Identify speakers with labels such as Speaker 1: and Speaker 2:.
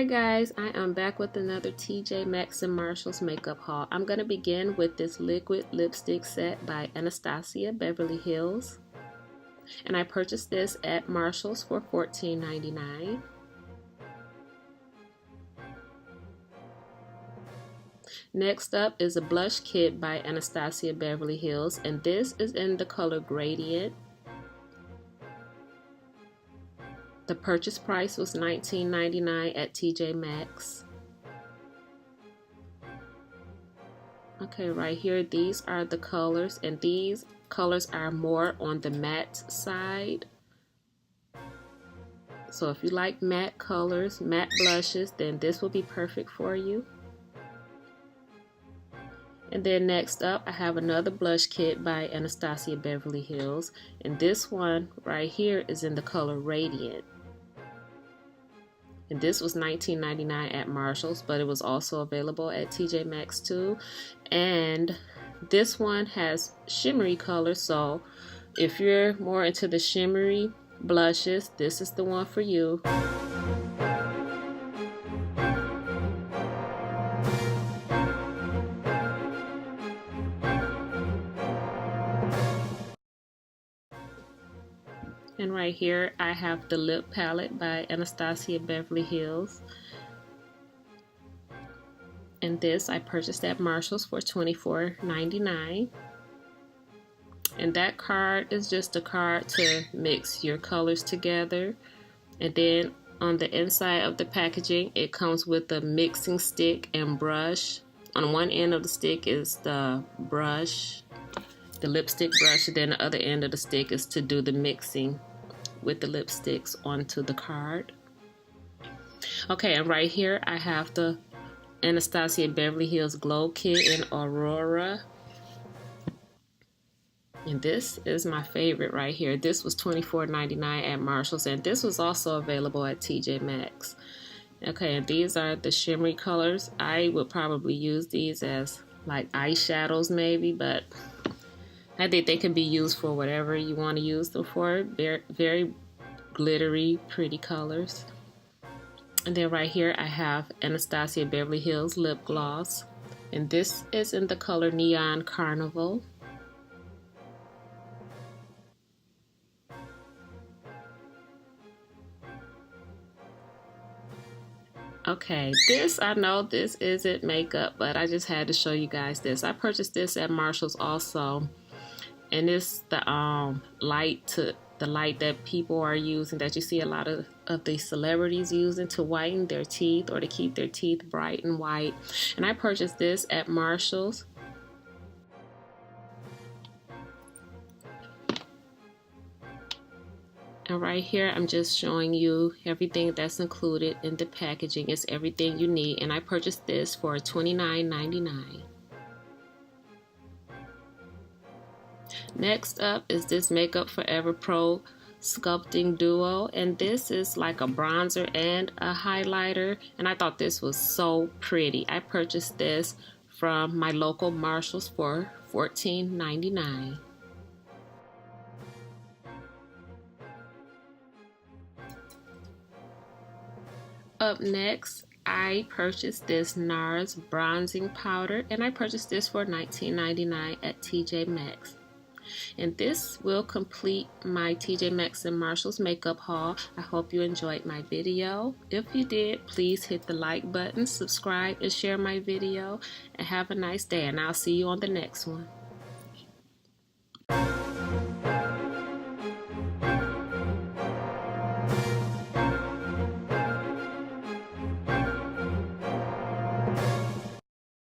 Speaker 1: guys, I am back with another TJ Maxx and Marshalls makeup haul. I'm going to begin with this liquid lipstick set by Anastasia Beverly Hills. And I purchased this at Marshalls for $14.99. Next up is a blush kit by Anastasia Beverly Hills, and this is in the color Gradient. The purchase price was $19.99 at TJ Maxx. Okay, right here, these are the colors, and these colors are more on the matte side. So if you like matte colors, matte blushes, then this will be perfect for you. And then next up, I have another blush kit by Anastasia Beverly Hills, and this one right here is in the color Radiant. And this was $19.99 at Marshalls, but it was also available at TJ Maxx too. And this one has shimmery colors, so if you're more into the shimmery blushes, this is the one for you. And right here I have the lip palette by Anastasia Beverly Hills. And this I purchased at Marshalls for $24.99. And that card is just a card to mix your colors together. And then on the inside of the packaging, it comes with a mixing stick and brush. On one end of the stick is the brush, the lipstick brush, and then the other end of the stick is to do the mixing with the lipsticks onto the card. Okay, and right here I have the Anastasia Beverly Hills Glow Kit in Aurora. And this is my favorite right here. This was $24.99 at Marshalls, and this was also available at TJ Maxx. Okay, and these are the shimmery colors. I would probably use these as like eyeshadows maybe, but I think they can be used for whatever you want to use them for. Very, very glittery, pretty colors. And then right here I have Anastasia Beverly Hills lip gloss. And this is in the color Neon Carnival. Okay, this, I know this isn't makeup, but I just had to show you guys this. I purchased this at Marshalls also. And it's the light that people are using, that you see a lot of the celebrities using to whiten their teeth or to keep their teeth bright and white. And I purchased this at Marshalls. And right here, I'm just showing you everything that's included in the packaging. It's everything you need. And I purchased this for $29.99. Next up is this Makeup Forever Pro Sculpting Duo, and this is like a bronzer and a highlighter, and I thought this was so pretty. I purchased this from my local Marshalls for $14.99. Up next, I purchased this NARS bronzing powder, and I purchased this for $19.99 at TJ Maxx. And this will complete my TJ Maxx and Marshalls makeup haul. I hope you enjoyed my video. If you did, please hit the like button, subscribe, and share my video. And have a nice day, and I'll see you on the next one.